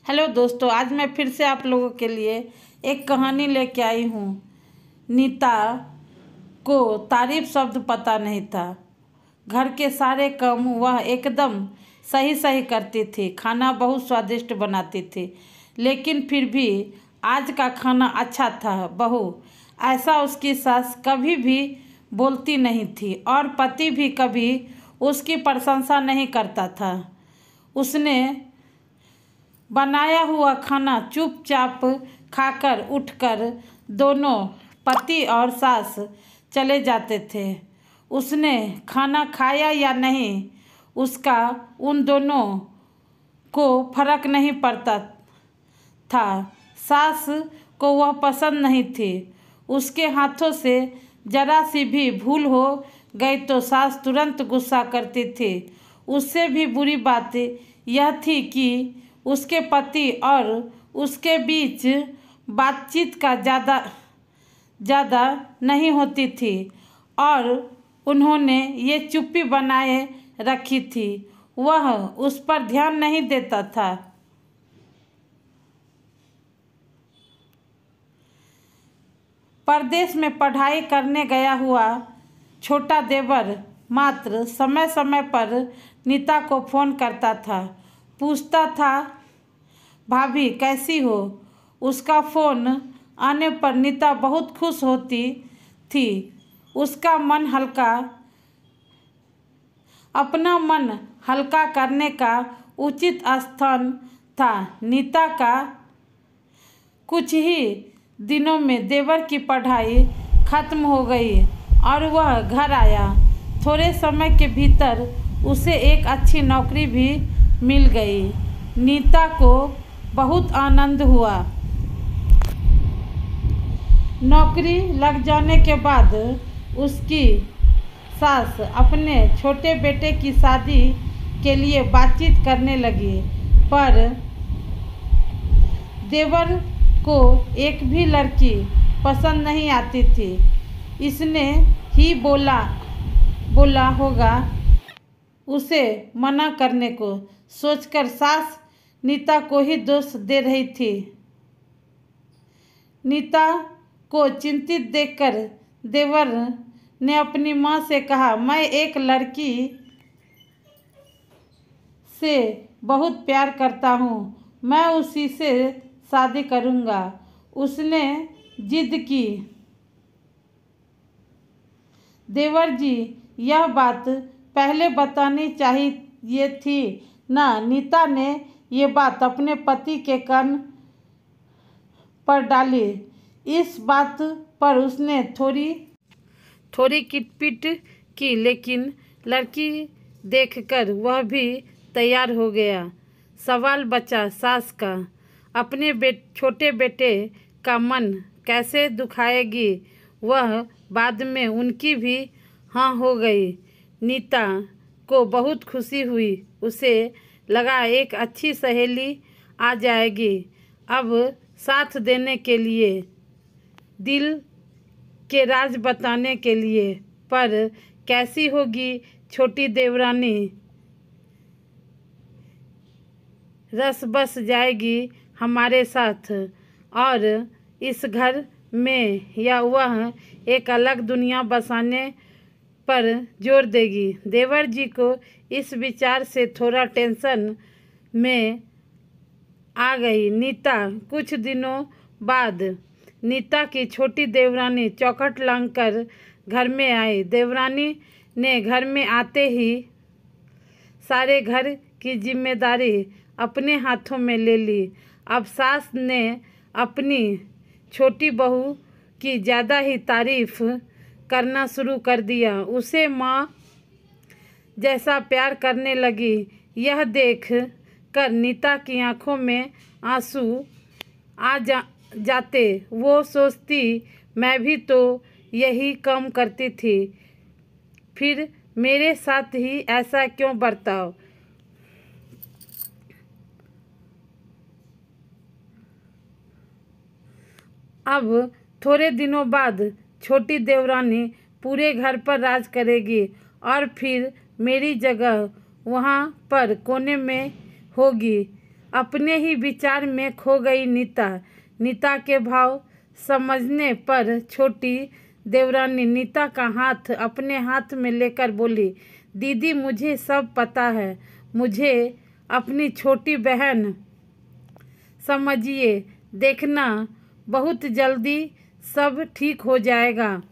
Hello दोस्तों, आज मैं फिर से आप लोगों के लिए एक कहानी लेके आई हूँ। नीता को तारीफ शब्द पता नहीं था। घर के सारे काम वह एकदम सही सही करती थी। खाना बहुत स्वादिष्ट बनाती थी, लेकिन फिर भी आज का खाना अच्छा था बहू, ऐसा उसकी सास कभी भी बोलती नहीं थी और पति भी कभी उसकी प्रशंसा नहीं करता था। उसने बनाया हुआ खाना चुपचाप खाकर उठकर दोनों पति और सास चले जाते थे। उसने खाना खाया या नहीं, उसका उन दोनों को फर्क नहीं पड़ता था। सास को वह पसंद नहीं थी। उसके हाथों से जरा सी भी भूल हो गई तो सास तुरंत गुस्सा करती थी। उससे भी बुरी बात यह थी कि उसके पति और उसके बीच बातचीत का ज़्यादा नहीं होती थी और उन्होंने ये चुप्पी बनाए रखी थी। वह उस पर ध्यान नहीं देता था। परदेश में पढ़ाई करने गया हुआ छोटा देवर मात्र समय समय पर नीता को फ़ोन करता था, पूछता था भाभी कैसी हो। उसका फ़ोन आने पर नीता बहुत खुश होती थी। उसका मन हल्का अपना मन हल्का करने का उचित स्थान था। नीता का कुछ ही दिनों में देवर की पढ़ाई खत्म हो गई और वह घर आया। थोड़े समय के भीतर उसे एक अच्छी नौकरी भी मिल गई। नीता को बहुत आनंद हुआ। नौकरी लग जाने के बाद उसकी सास अपने छोटे बेटे की शादी के लिए बातचीत करने लगी, पर देवर को एक भी लड़की पसंद नहीं आती थी। इसने ही बोला होगा उसे मना करने को। सोचकर सास नीता को ही दोष दे रही थी। नीता को चिंतित देखकर देवर ने अपनी माँ से कहा, मैं एक लड़की से बहुत प्यार करता हूँ, मैं उसी से शादी करूँगा। उसने जिद की। देवर जी, यह बात पहले बतानी चाहिए थी ना। नीता ने ये बात अपने पति के कान पर डाली। इस बात पर उसने थोड़ी किटपिट की, लेकिन लड़की देखकर वह भी तैयार हो गया। सवाल बचा सास का, अपने छोटे बेटे का मन कैसे दुखाएगी। वह बाद में उनकी भी हाँ हो गई। नीता को बहुत खुशी हुई। उसे लगा एक अच्छी सहेली आ जाएगी अब साथ देने के लिए, दिल के राज बताने के लिए। पर कैसी होगी छोटी देवरानी, रस बस जाएगी हमारे साथ और इस घर में, या वह एक अलग दुनिया बसाने पर जोर देगी। देवर जी को इस विचार से थोड़ा टेंशन में आ गई नीता। कुछ दिनों बाद नीता की छोटी देवरानी चौखट लांघकर घर में आई। देवरानी ने घर में आते ही सारे घर की जिम्मेदारी अपने हाथों में ले ली। अब सास ने अपनी छोटी बहू की ज़्यादा ही तारीफ करना शुरू कर दिया। उसे माँ जैसा प्यार करने लगी। यह देख कर नीता की आंखों में आंसू आ जाते। वो सोचती, मैं भी तो यही काम करती थी, फिर मेरे साथ ही ऐसा क्यों बर्ताव। अब थोड़े दिनों बाद छोटी देवरानी पूरे घर पर राज करेगी और फिर मेरी जगह वहाँ पर कोने में होगी। अपने ही विचार में खो गई नीता। नीता के भाव समझने पर छोटी देवरानी नीता का हाथ अपने हाथ में लेकर बोली, दीदी मुझे सब पता है, मुझे अपनी छोटी बहन समझिए, देखना बहुत जल्दी सब ठीक हो जाएगा।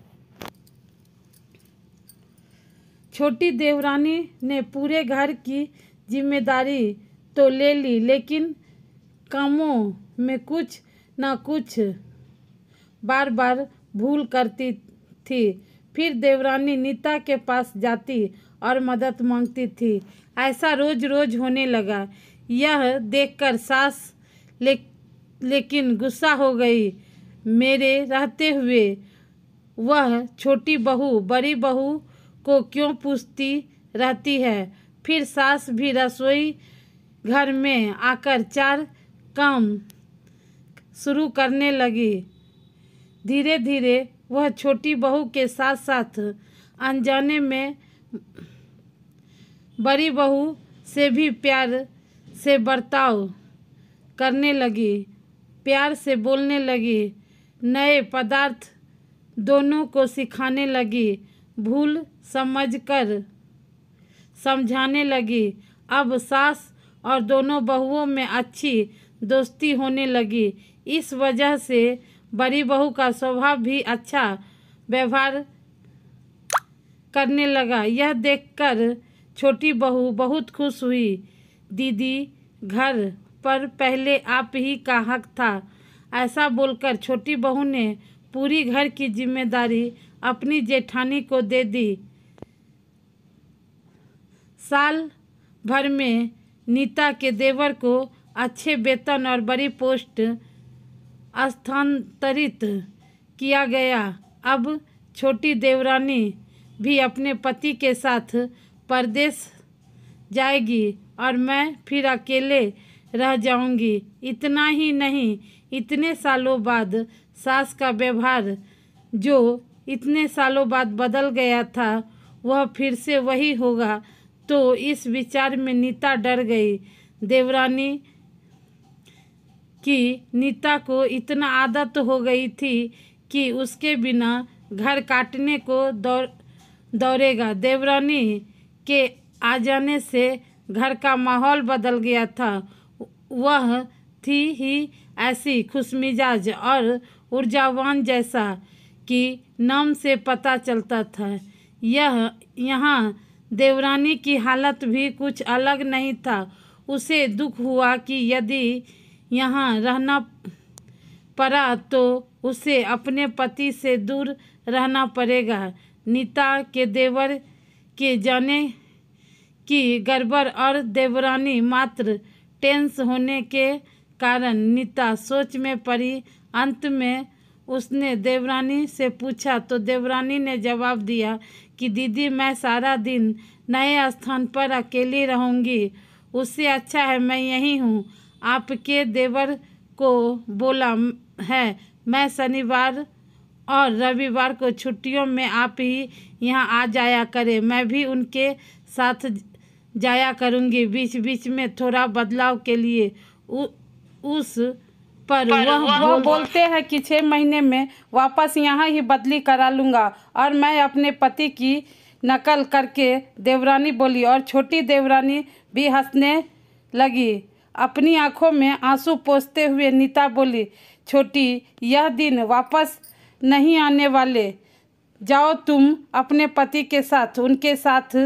छोटी देवरानी ने पूरे घर की जिम्मेदारी तो ले ली, लेकिन कामों में कुछ न कुछ बार बार भूल करती थी। फिर देवरानी नीता के पास जाती और मदद मांगती थी। ऐसा रोज रोज होने लगा। यह देखकर सास लेकिन गुस्सा हो गई। मेरे रहते हुए वह छोटी बहू बड़ी बहू को क्यों पूछती रहती है। फिर सास भी रसोई घर में आकर चार काम शुरू करने लगी। धीरे धीरे वह छोटी बहू के साथ साथ अनजाने में बड़ी बहू से भी प्यार से बर्ताव करने लगी, प्यार से बोलने लगी, नए पदार्थ दोनों को सिखाने लगी, भूल समझकर समझाने लगी। अब सास और दोनों बहुओं में अच्छी दोस्ती होने लगी। इस वजह से बड़ी बहू का स्वभाव भी अच्छा व्यवहार करने लगा। यह देखकर छोटी बहू बहुत खुश हुई। दीदी घर पर पहले आप ही का हक था। ऐसा बोलकर छोटी बहू ने पूरी घर की जिम्मेदारी अपनी जेठानी को दे दी। साल भर में नीता के देवर को अच्छे वेतन और बड़ी पोस्ट स्थानांतरित किया गया। अब छोटी देवरानी भी अपने पति के साथ परदेश जाएगी और मैं फिर अकेले रह जाऊंगी। इतना ही नहीं, इतने सालों बाद सास का व्यवहार जो इतने सालों बाद बदल गया था वह फिर से वही होगा। तो इस विचार में नीता डर गई। देवरानी की नीता को इतना आदत हो गई थी कि उसके बिना घर काटने को दौड़ेगा। देवरानी के आ जाने से घर का माहौल बदल गया था। वह थी ही ऐसी खुशमिजाज और ऊर्जावान जैसा कि नाम से पता चलता था। यहाँ देवरानी की हालत भी कुछ अलग नहीं था। उसे दुख हुआ कि यदि यहाँ रहना पड़ा तो उसे अपने पति से दूर रहना पड़ेगा। नीता के देवर के जाने की गड़बड़ और देवरानी मात्र टेंस होने के कारण नीता सोच में पड़ी। अंत में उसने देवरानी से पूछा तो देवरानी ने जवाब दिया कि दीदी मैं सारा दिन नए स्थान पर अकेली रहूँगी, उससे अच्छा है मैं यहीं हूँ। आपके देवर को बोला है मैं शनिवार और रविवार को छुट्टियों में आप ही यहाँ आ जाया करें, मैं भी उनके साथ जाया करूँगी। बीच बीच में थोड़ा बदलाव के लिए उस पर वह बोलते हैं कि 6 महीने में वापस यहाँ ही बदली करा लूँगा और मैं अपने पति की नकल करके देवरानी बोली और छोटी देवरानी भी हंसने लगी। अपनी आंखों में आंसू पोंछते हुए नीता बोली, छोटी यह दिन वापस नहीं आने वाले, जाओ तुम अपने पति के साथ, उनके साथ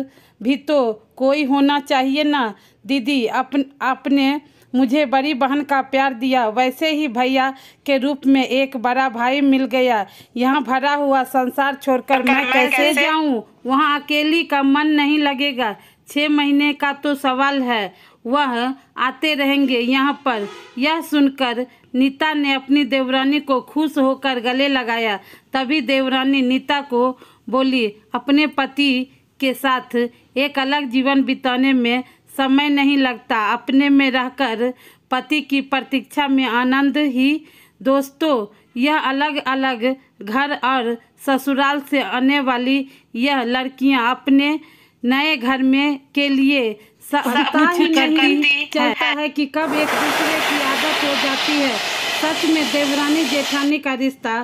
भी तो कोई होना चाहिए ना। दीदी आपने मुझे बड़ी बहन का प्यार दिया, वैसे ही भैया के रूप में एक बड़ा भाई मिल गया। यहाँ भरा हुआ संसार छोड़कर मैं कैसे जाऊँ? वहाँ अकेली का मन नहीं लगेगा। 6 महीने का तो सवाल है, वह आते रहेंगे यहाँ पर। यह सुनकर नीता ने अपनी देवरानी को खुश होकर गले लगाया। तभी देवरानी नीता को बोली, अपने पति के साथ एक अलग जीवन बिताने में समय नहीं लगता, अपने में रहकर पति की प्रतीक्षा में आनंद ही। दोस्तों, यह अलग अलग घर और ससुराल से आने वाली यह लड़कियां अपने नए घर में के लिए पता ही नहीं चलता है कि कब एक दूसरे की आदत हो जाती है। सच में देवरानी जेठानी का रिश्ता